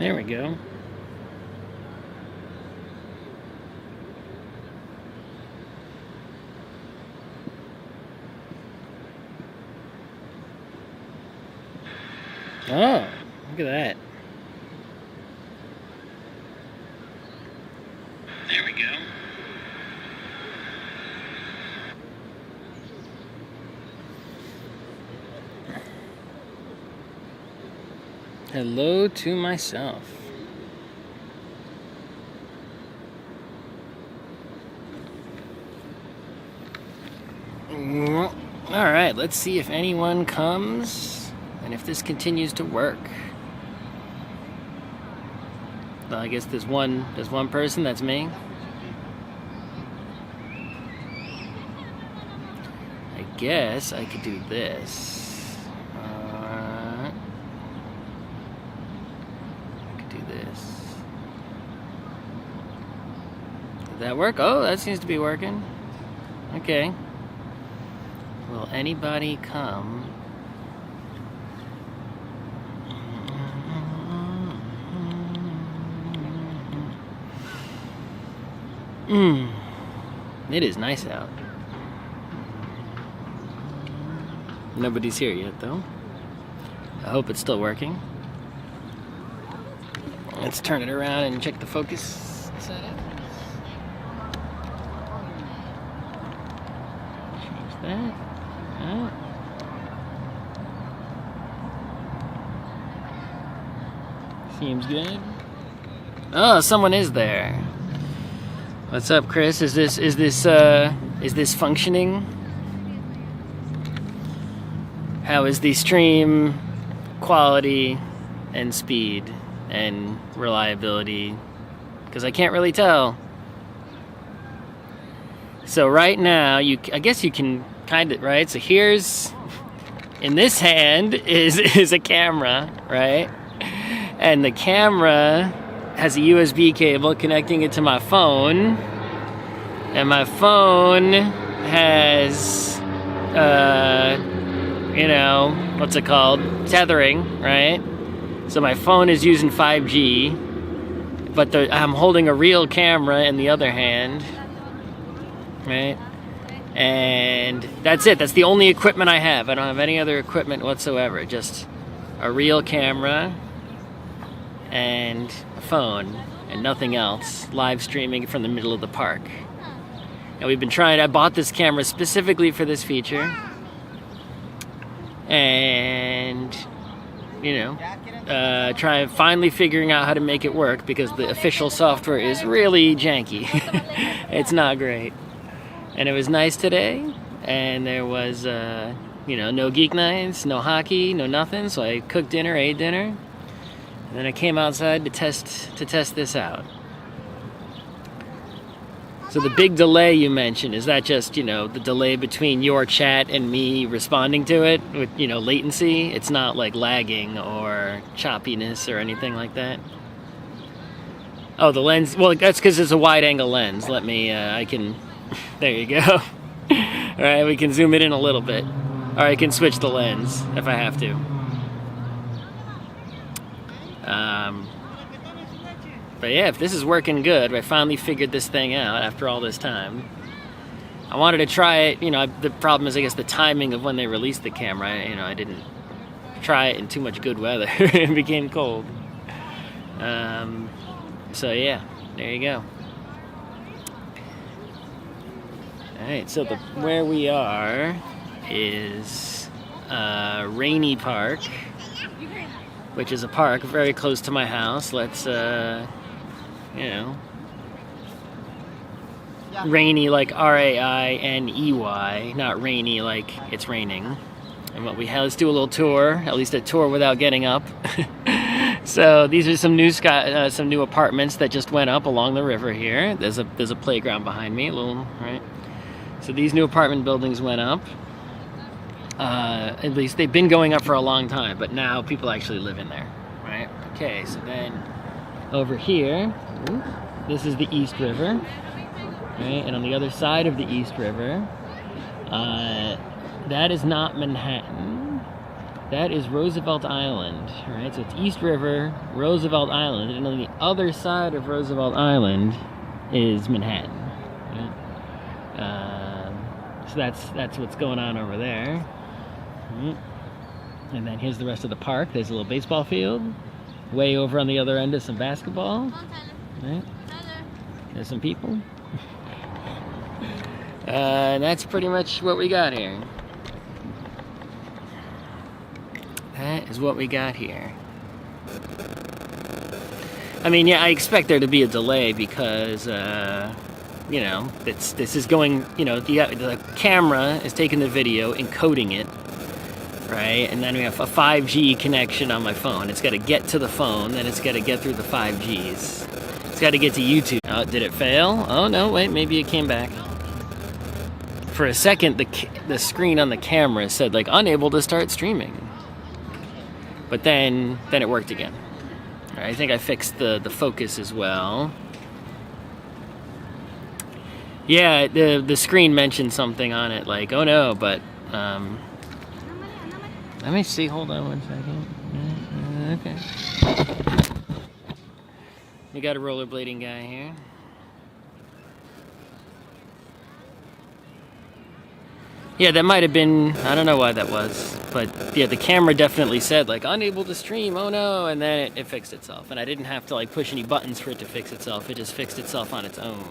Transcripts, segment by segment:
There we go. Oh, look at that. There we go. Hello to myself. All right, let's see if anyone comes and if this continues to work. Well, I guess there's one person, that's me. I guess I could do this. Did that work? Oh, that seems to be working. Okay. Will anybody come? It is nice out. Nobody's here yet, though. I hope it's still working. Let's turn it around and check the focus setup. Change that. Seems good. Oh, someone is there. What's up, Chris? Is this functioning? How is the stream quality and speed and reliability? Because I can't really tell. So right now, I guess you can kind of, right? So here's, in this hand is a camera, right? And the camera has a USB cable connecting it to my phone. And my phone has, what's it called? Tethering, right? So my phone is using 5G, but I'm holding a real camera in the other hand, right? And that's it. That's the only equipment I have. I don't have any other equipment whatsoever. Just a real camera and a phone and nothing else, live streaming from the middle of the park. And we've been trying, I bought this camera specifically for this feature, and finally figuring out how to make it work, because the official software is really janky. It's not great. And it was nice today, and there was no geek nights, no hockey, no nothing, so I cooked dinner, ate dinner. And then I came outside to test this out. So the big delay you mentioned, is that just, the delay between your chat and me responding to it with, latency? It's not like lagging or choppiness or anything like that? Oh, the lens, well, that's because it's a wide angle lens. Let me, there you go. All right, we can zoom it in a little bit. Or I can switch the lens if I have to. But yeah, if this is working good, I finally figured this thing out after all this time. I wanted to try it, the problem is, I guess, the timing of when they released the camera. I didn't try it in too much good weather. It became cold. So yeah, there you go. Alright, so where we are is Rainy Park, which is a park very close to my house. Let's, rainy like R-A-I-N-E-Y, not rainy like it's raining. And what we have, let's do a little tour, at least a tour without getting up. So these are some new apartments that just went up along the river here. There's a playground behind me, right? So these new apartment buildings went up. At least they've been going up for a long time, but now people actually live in there, right? Okay, so then over here, this is the East River, right? And on the other side of the East River, that is not Manhattan. That is Roosevelt Island, right? So it's East River, Roosevelt Island, and on the other side of Roosevelt Island is Manhattan. Right? So that's what's going on over there. And then here's the rest of the park. There's a little baseball field. Way over on the other end is some basketball. Right? There's some people. And that's pretty much what we got here. That is what we got here. I mean, yeah, I expect there to be a delay because, you know, this is going, you know, the camera is taking the video, encoding it, right? And then we have a 5G connection on my phone. It's got to get to the phone, then it's got to get through the 5Gs. It's got to get to YouTube. Oh, did it fail? Oh, no, wait, maybe it came back. For a second, the screen on the camera said, like, unable to start streaming. But then it worked again. All right, I think I fixed the focus as well. Yeah, the screen mentioned something on it, like, oh no, but, let me see, hold on 1 second. Okay. We got a rollerblading guy here. Yeah, that might have been, I don't know why that was, but yeah, the camera definitely said, like, unable to stream, oh no, and then it fixed itself. And I didn't have to, like, push any buttons for it to fix itself. It just fixed itself on its own.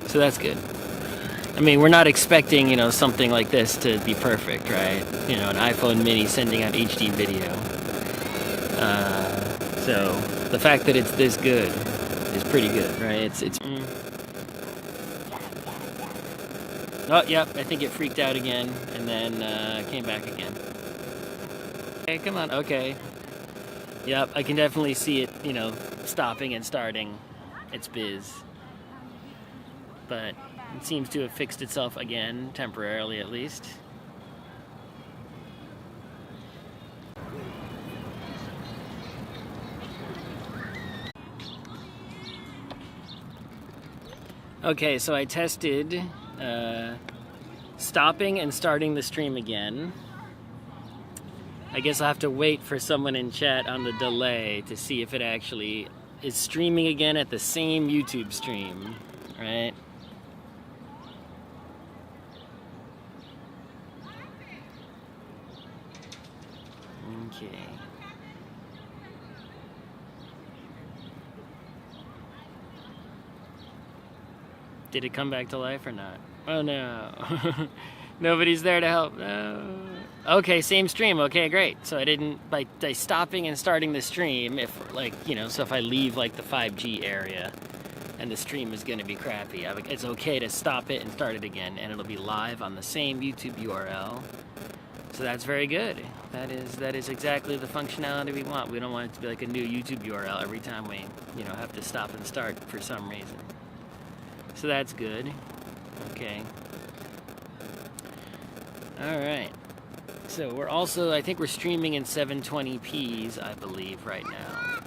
So that's good. I mean, we're not expecting, you know, something like this to be perfect, right? You know, an iPhone mini sending out HD video. So the fact that it's this good is pretty good, right? It's Oh, yep, I think it freaked out again, and then came back again. Okay, come on, okay. Yep, I can definitely see it, you know, stopping and starting. It's biz. But it seems to have fixed itself again, temporarily at least. Okay, so I tested stopping and starting the stream again. I guess I'll have to wait for someone in chat on the delay to see if it actually is streaming again at the same YouTube stream, right? Okay. Did it come back to life or not? Oh no. Nobody's there to help. No. Okay, same stream. Okay, great. So I didn't, by stopping and starting the stream, if, like, you know, so if I leave, like, the 5G area and the stream is going to be crappy, it's okay to stop it and start it again, and it'll be live on the same YouTube URL. So that's very good. That is exactly the functionality we want. We don't want it to be like a new YouTube URL every time we, you know, have to stop and start for some reason. So that's good. Okay. Alright. So we're also, I think we're streaming in 720p's, I believe, right now.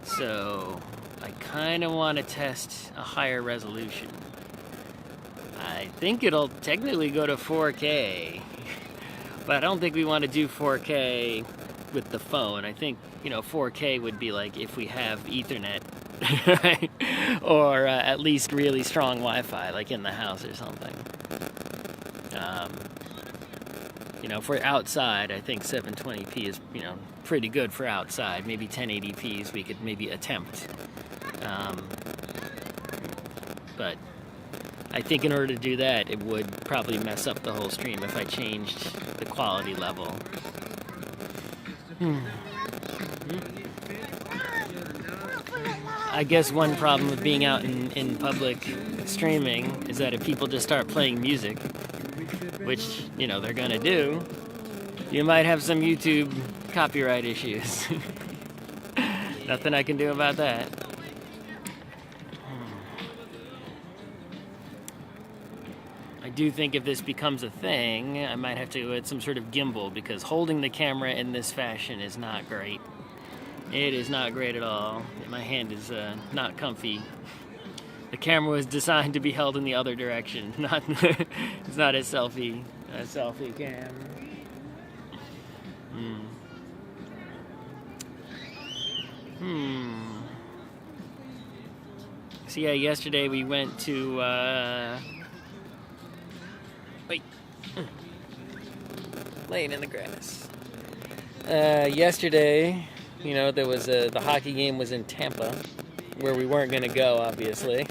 So I kind of want to test a higher resolution. I think it'll technically go to 4K. But I don't think we want to do 4K with the phone. I think, you know, 4K would be like if we have Ethernet. Right? Or at least really strong Wi-Fi, like in the house or something. You know, if we're outside, I think 720p is, you know, pretty good for outside. Maybe 1080p's we could maybe attempt. But I think in order to do that, it would probably mess up the whole stream if I changed the quality level. I guess one problem with being out in public streaming is that if people just start playing music, which, you know, they're gonna do, you might have some YouTube copyright issues. Nothing I can do about that. I do think if this becomes a thing, I might have to go with some sort of gimbal, because holding the camera in this fashion is not great. It is not great at all. My hand is not comfy. The camera was designed to be held in the other direction. It's not a selfie cam. So yeah, yesterday we went to, laying in the grass. Yesterday, you know, there was the hockey game was in Tampa, where we weren't going to go, obviously.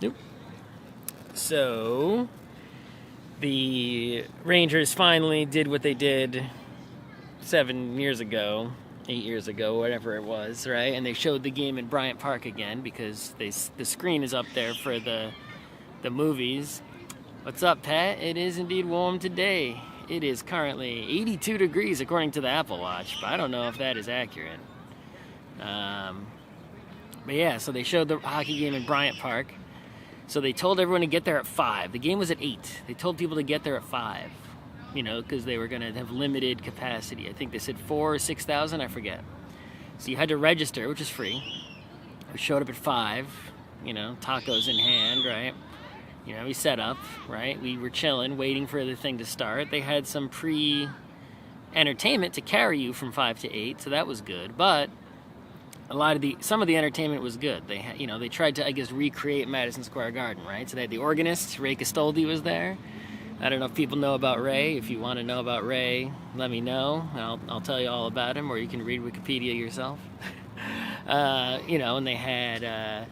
Nope. So, the Rangers finally did what they did 7 years ago, 8 years ago, whatever it was, right? And they showed the game in Bryant Park again because the screen is up there for the movies. What's up, Pat? It is indeed warm today. It is currently 82 degrees according to the Apple Watch, but I don't know if that is accurate. But yeah, so they showed the hockey game in Bryant Park. So they told everyone to get there at 5. The game was at 8. They told people to get there at 5, you know, because they were going to have limited capacity. I think they said 4,000 or 6,000, I forget. So you had to register, which is free. We showed up at 5, you know, tacos in hand, right? You know, we set up, right? We were chilling, waiting for the thing to start. They had some pre-entertainment to carry you from 5 to 8, so that was good. But some of the entertainment was good. They tried to, I guess, recreate Madison Square Garden, right? So they had the organist, Ray Castoldi was there. I don't know if people know about Ray. If you want to know about Ray, let me know. I'll tell you all about him, or you can read Wikipedia yourself. You know, and they had...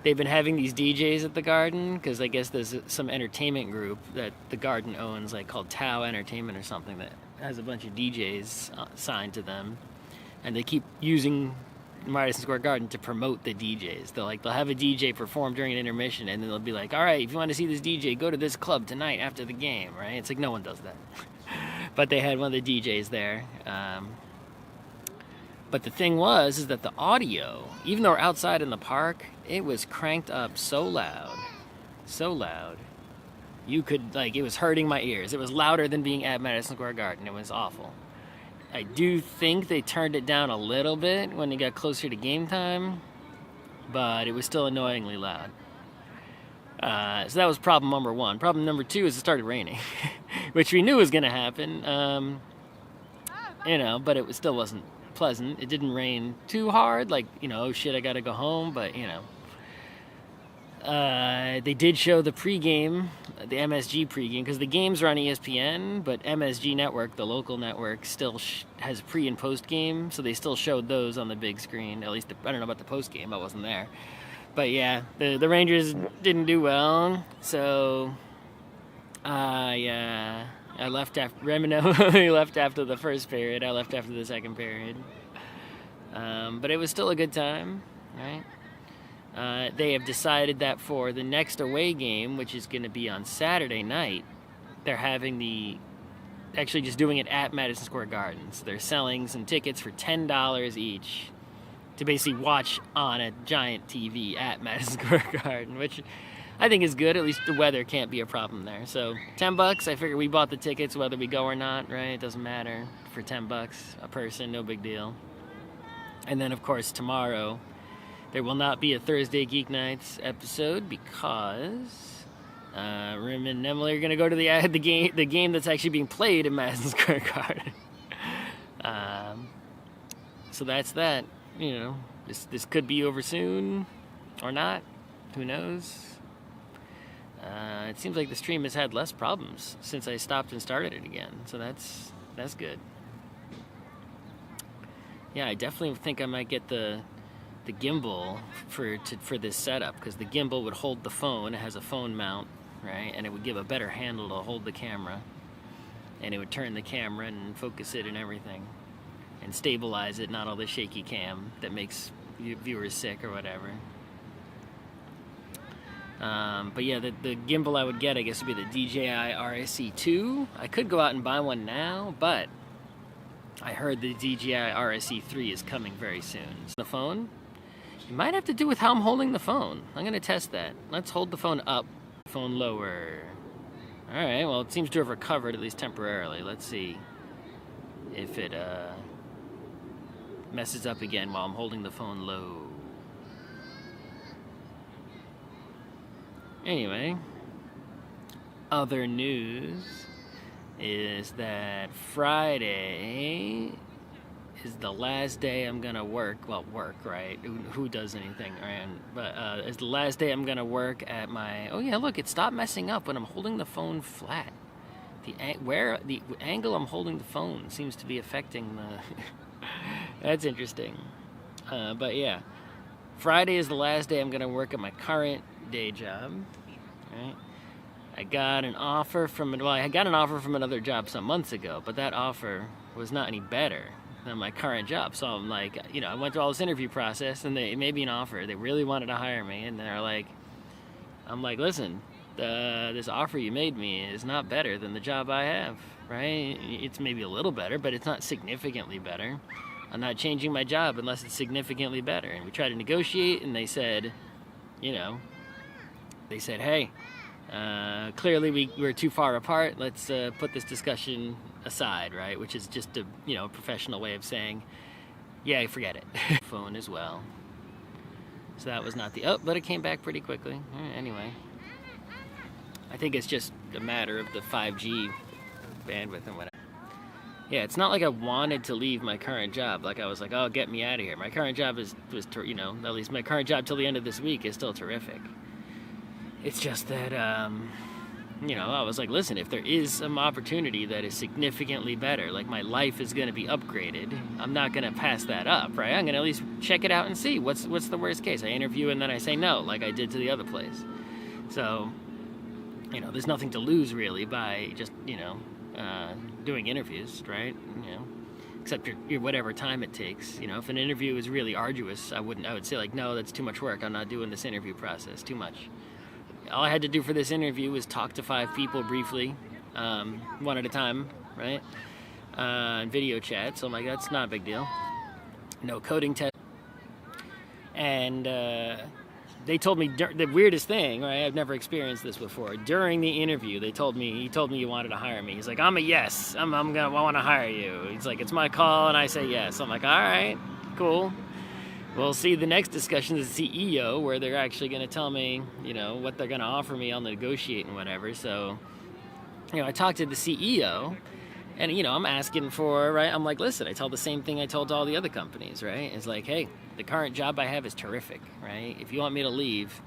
They've been having these DJs at the Garden because I guess there's some entertainment group that the Garden owns, like called Tao Entertainment or something, that has a bunch of DJs signed to them, and they keep using Madison Square Garden to promote the DJs. They'll have a DJ perform during an intermission, and then they'll be like, "All right, if you want to see this DJ, go to this club tonight after the game." Right? It's like no one does that, but they had one of the DJs there. But the thing is that the audio, even though we're outside in the park, it was cranked up so loud. You could, it was hurting my ears. It was louder than being at Madison Square Garden. It was awful. I do think they turned it down a little bit when it got closer to game time, but it was still annoyingly loud. So that was problem number 1. Problem number 2 is it started raining, which we knew was going to happen. You know, but it still wasn't pleasant. It didn't rain too hard, oh shit, I gotta go home, but you know. They did show the pregame, the MSG pregame, because the games are on ESPN, but MSG Network, the local network, still has pre and post game, so they still showed those on the big screen. At least, I don't know about the post game, I wasn't there. But yeah, the Rangers didn't do well, so I left after Remino. left after the first period. I left after the second period. But it was still a good time, right? They have decided that for the next away game, which is going to be on Saturday night, they're having actually just doing it at Madison Square Garden. So they're selling some tickets for $10 each to basically watch on a giant TV at Madison Square Garden, which I think is good. At least the weather can't be a problem there. So $10, I figure we bought the tickets whether we go or not, right? It doesn't matter. For $10 a person, no big deal. And then, of course, tomorrow there will not be a Thursday Geek Nights episode because Rim and Emily are going to go to the game that's actually being played in Madison Square Garden. So that's that. You know, this could be over soon or not. Who knows? It seems like the stream has had less problems since I stopped and started it again, so that's good. Yeah, I definitely think I might get the gimbal for this setup, because the gimbal would hold the phone. It has a phone mount, right? And it would give a better handle to hold the camera, and it would turn the camera and focus it and everything, and stabilize it, not all the shaky cam that makes viewers sick or whatever. But yeah, the gimbal I would get, I guess, would be the DJI RSC2. I could go out and buy one now, but I heard the DJI RSC3 is coming very soon. So the phone, you might have to do with how I'm holding the phone. I'm going to test that. Let's hold the phone up, phone lower. Alright, well, it seems to have recovered, at least temporarily. Let's see if it messes up again while I'm holding the phone low. Anyway, other news is that Friday is the last day I'm gonna work. Well, work, right? Who does anything, right? But it's the last day I'm gonna work at my. Oh yeah, look, it stopped messing up when I'm holding the phone flat. The angle I'm holding the phone seems to be affecting the. That's interesting. But yeah, Friday is the last day I'm gonna work at my current day job. Right? I got an offer from another job some months ago, but that offer was not any better than my current job. So I'm like, I went through all this interview process, and they made me an offer. They really wanted to hire me, and they're like, I'm like, listen, this offer you made me is not better than the job I have, right? It's maybe a little better, but it's not significantly better. I'm not changing my job unless it's significantly better. And we tried to negotiate, and they said, hey, clearly we're too far apart. Let's put this discussion aside, right? Which is just a professional way of saying, yeah, forget it. Phone as well. So that was not but it came back pretty quickly. Anyway, I think it's just a matter of the 5G bandwidth and whatever. Yeah, it's not like I wanted to leave my current job. Like I was like, oh, get me out of here. My current job at least my current job till the end of this week is still terrific. It's just that, I was like, listen, if there is some opportunity that is significantly better, like my life is going to be upgraded, I'm not going to pass that up, right? I'm going to at least check it out and see what's the worst case. I interview and then I say no, like I did to the other place. So, there's nothing to lose really by just, doing interviews, right? Except your whatever time it takes. If an interview is really arduous, I would say like, no, that's too much work. I'm not doing this interview process, too much. All I had to do for this interview was talk to 5 people briefly, one at a time, right? Video chat, so I'm like, that's not a big deal. No coding test. And they told me the weirdest thing, right? I've never experienced this before. During the interview, he told me you wanted to hire me. He's like, I'm a yes. I want to hire you. He's like, it's my call, and I say yes. I'm like, all right, cool. We'll see the next discussion is the CEO, where they're actually going to tell me, what they're going to offer me. I'll negotiate and whatever. So, I talked to the CEO, and, I'm asking for, right? I'm like, listen, I tell the same thing I told all the other companies, right? It's like, hey, the current job I have is terrific, right? If you want me to leave,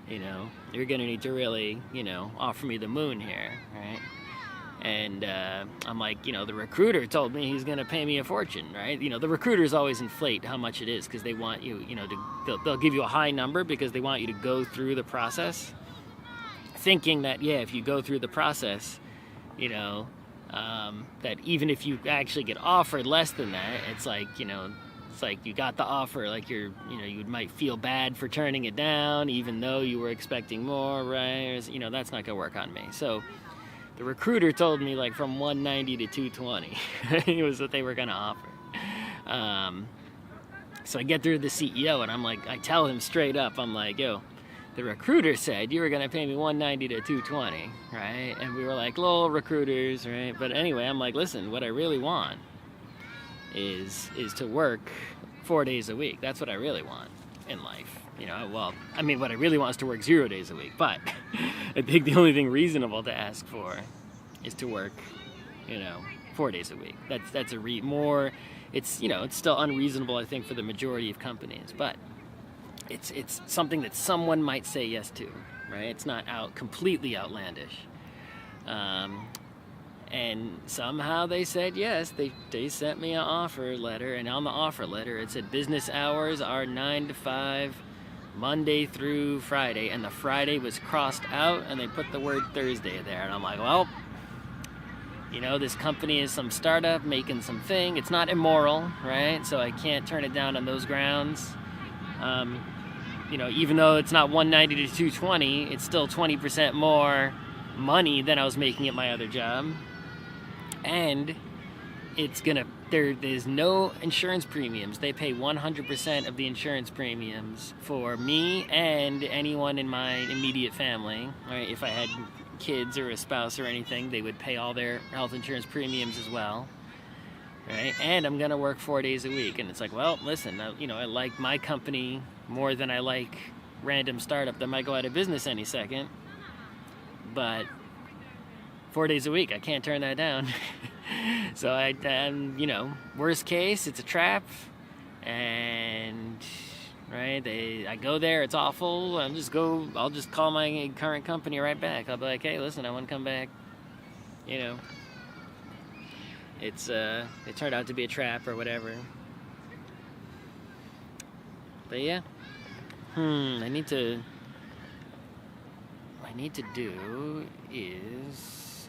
you're going to need to really, offer me the moon here, right? And I'm like, the recruiter told me he's going to pay me a fortune, right? The recruiters always inflate how much it is because they want you, they'll give you a high number because they want you to go through the process, thinking that, yeah, if you go through the process, that even if you actually get offered less than that, it's like, it's like you got the offer, like you might feel bad for turning it down, even though you were expecting more, right? That's not going to work on me. So the recruiter told me like from 190 to 220 it was what they were going to offer. So I get through the CEO and I'm like, I tell him straight up, I'm like, yo, the recruiter said you were going to pay me 190 to 220, right? And we were like, lol, recruiters, right? But anyway, I'm like, listen, what I really want is to work 4 days a week. That's what I really want in life. What I really want is to work 0 days a week, but I think the only thing reasonable to ask for is to work, 4 days a week. That's it's still unreasonable, I think, for the majority of companies, but it's something that someone might say yes to, right? It's not completely outlandish. And somehow they said yes. They sent me an offer letter, and on the offer letter it said business hours are 9 to 5, Monday through Friday, and the Friday was crossed out, and they put the word Thursday there. And I'm like, well, this company is some startup making some thing. It's not immoral, right? So I can't turn it down on those grounds. Even though it's not 190 to 220, it's still 20% more money than I was making at my other job. And there's no insurance premiums. They pay 100% of the insurance premiums for me and anyone in my immediate family. Right? If I had kids or a spouse or anything, they would pay all their health insurance premiums as well. Right? And I'm gonna work 4 days a week. And it's like, well, listen, I like my company more than I like random startup that might go out of business any second. But 4 days a week. I can't turn that down. So and you know, worst case, it's a trap, and right, I go there, it's awful. I'll just call my current company right back. I'll be like, hey, listen, I want to come back. You know, it turned out to be a trap or whatever. But yeah, I need to do is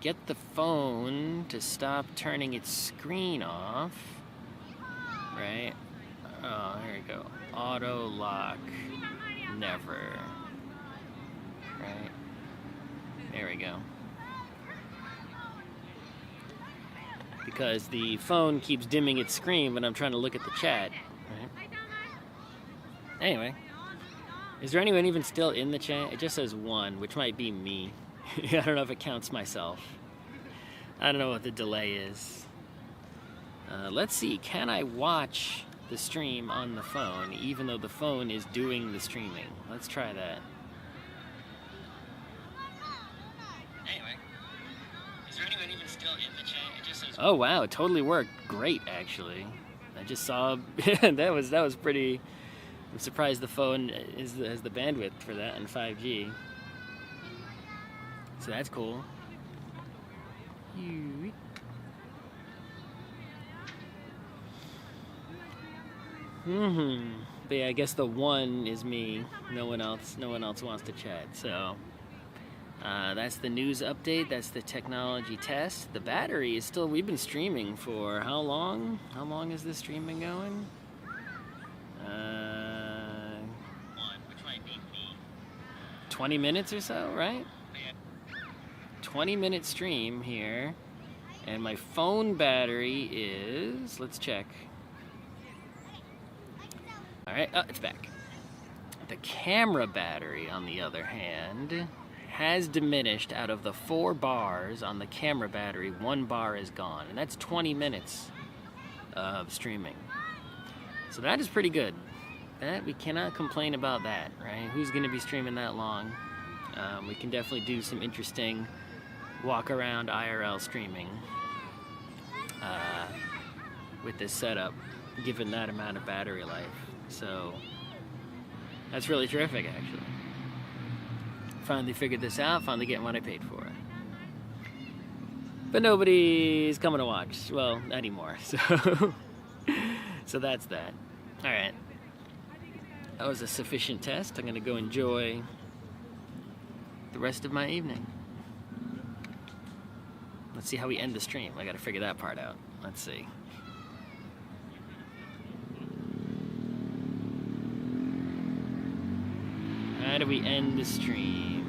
get the phone to stop turning its screen off. Right? Oh, here we go. Auto lock. Never. Right? There we go. Because the phone keeps dimming its screen when I'm trying to look at the chat. Right? Anyway. Is there anyone even still in the chat? It just says 1, which might be me. I don't know if it counts myself. I don't know what the delay is. Let's see. Can I watch the stream on the phone, even though the phone is doing the streaming? Let's try that. Anyway, is there anyone even still in the chat? It just says. Oh wow, it totally worked. Great, actually. I just saw that was pretty. I'm surprised the phone has the bandwidth for that on 5G. So that's cool. But yeah, I guess the 1 is me. No one else wants to chat. So that's the news update. That's the technology test. The battery is still. We've been streaming for how long? How long has this stream been going? 20 minutes or so, right? 20-minute stream here, and my phone battery is, let's check. All right, it's back. The camera battery, on the other hand, has diminished. Out of the 4 bars on the camera battery, 1 bar is gone, and that's 20 minutes of streaming. So that is pretty good. That we cannot complain about that, right? Who's going to be streaming that long? We can definitely do some interesting walk around IRL streaming with this setup, given that amount of battery life. So that's really terrific, actually. Finally figured this out. Finally getting what I paid for. But nobody's coming to watch. Well, not anymore. So that's that. All right. That was a sufficient test. I'm going to go enjoy the rest of my evening. Let's see how we end the stream. I got to figure that part out. Let's see. How do we end the stream?